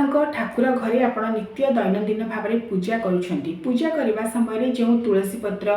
ଆପଣଙ୍କ ଠାକୁର ଘରେ ଆପଣ ନିତ୍ୟ दैनंदिन भाव में पूजा करुछंती। पूजा करने समय जो तुलसी पत्र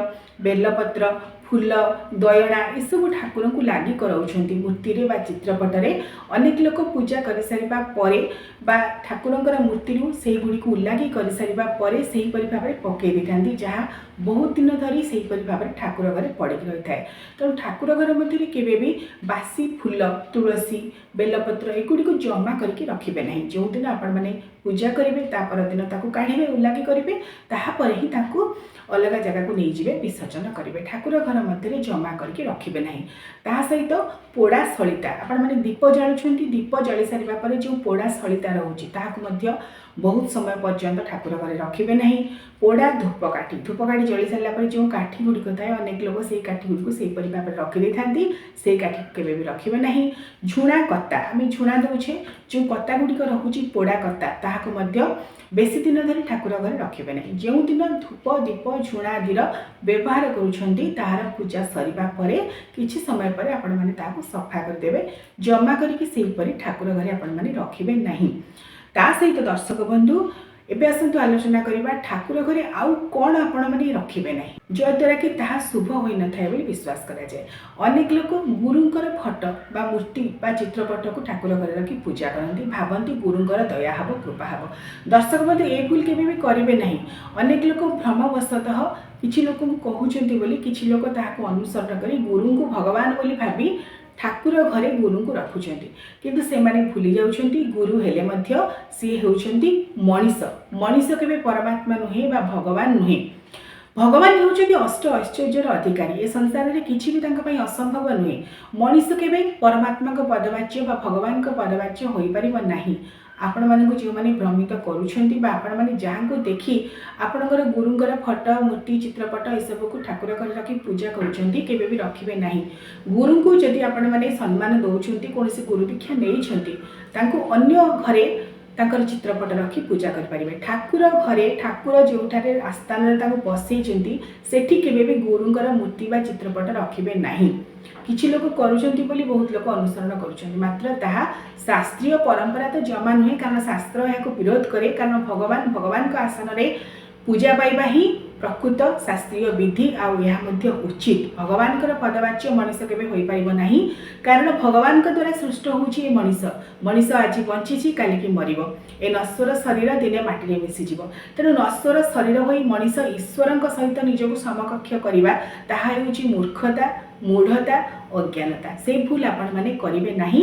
बेलपत्र फूल दयणा यू ठाकुर को लगी कराउछंती मूर्ति रे बा चित्रपट रे। अनेक लोक पूजा कर सारिबा परे बा ठाकुरंकर मूर्ति से गुड़ी को उल्लागी कर सारिबा परे सही परि भाव में पकई देथांती, जहाँ बहुत दिन धरी सही परि भाव में ठाकुर घरे पड़ी रही है। तेणु ठाकुर घर मध्य केबे भी बासी फूल तुलसी बेलपत्र एगुड़ी को जमा करके रखिबे नहीं। जो दिन आपण माने पूजा करेंगे तापर दिन ताकू काढ़े उल्लागी करेंगे, तापर ही ताकू अलग जगह को नहीं जाए विसर्जन करेंगे। ठाकुर घर मध्य जमा करके रखिबे नहीं। ता सहित पोड़ा सलिता आपण माने दीप जालुछंती, दीप जली सारिबा परे जो पोड़ा सलिता रहउची ताहाकु मध्य बहुत समय पर्यंत ठाकुर घरे रखिबे नहीं। पोड़ा धूपकाठी जली सारा पर जो काठी गुड़िक थाए अनेक लोग से काठी गुड़ी को से भाव में रखी था, से काठी केवे भी रखिबे नहीं। झुणा कत्ता आम झुणा दौचे जो कत्ता गुड़िक रोचे पोड़ा कत्ता ताहाकु मध्य बेसी दिन धरी ठाकुर घरे रखिबे नहीं। जो दिन धूप दीप झुणा आदि व्यवहार करुछंती ताहार पूजा सरिबा परे किछि समय पर आपण माने ताहाकु सफा करदेबे, जमा करके सेही परि ठाकुर घरे आपण माने रखिबे नहीं। ता सहित दर्शक बंधु एबे आसंतु आलोचना करिबा ठाकुर घरे आउ कोन आपण माने रखिबे नहीं, जद्वारा कि ताहा शुभ होई न थाए बोली विश्वास करा जाए। अनेक लोक गुरुंकर फोटो बा मूर्ति बा चित्रपट को ठाकुर घरे रखी पूजा करती, भावती गुरुंकर दया हब कृपा हब। दर्शक बंधु ए भूल केबे भी करिबे नहीं। अनेक लोक भ्रमवशतः किछि लोक कहउचंती बोली किछि लोक ताहाको अनुसरण करी गुरु को भगवान बोली भाबी ठाकुर घरे गुरु को रखुचंती, किंतु से माने भूली जाउचंती गुरु हेले मध्य सी हेउचंती मनीष। मनीष केबे परमात्मा नुहे बा भगवान नुहे। भगवान हेउचंती अष्ट ऐश्वर्यर अधिकारी। ए संसार में किछि भी तांका पई असंभव नुहे। मनीष केबे परमात्मा को पदवाच्य बा भगवान को पदवाच्य होई परिबो नाही। आपण मानक जो माने भ्रमित करूछंती बा आपण माने जहाँ को देखी आपणकर गुरुंकर फोटो मूर्ति चित्रपट ए सब को ठाकुर घर रखी पूजा करूछंती, केबे भी रखिबे नाही। गुरु को जदि आपण माने सम्मान दउछंती, कोनोसी गुरु दीक्षा नेइछंती, तांको अन्य घरे तांकर चित्रपट रखी पूजा कर परिबे। ठाकुर घरे ठाकुर जोठारे आस्थान रे तांको बसैछंती सेठी केबे भी गुरुंकर मूर्ति बा चित्रपट रखिबे नाही। किछि लोक करूछंती बोली बहुत लोक अनुसरण करूछंती, मात्र ताहा शास्त्रीय परंपरा तो जमा नुहे, कारण शास्त्र यहाँ विरोध करे। कारण भगवान को आसन रे पूजा पाइबा ही प्रकृत शास्त्रीय विधि आउ यह मध्य उचित। भगवान पदवाच्य मनीष केबे होई परिबो नाही, कारण भगवान द्वारा सृष्ट होउछि मनीष आज बंची काली की मरिबो। ए नश्वर शरीर दिने माटी रे मिसी जिवो। तेणु नश्वर शरीर होई मनीष ईश्वरक सहित निजको समकक्ष करिबा ताहा हेउछि मूर्खता मूढ़ता अज्ञानता। से भूल आपण माने करिबे नाही।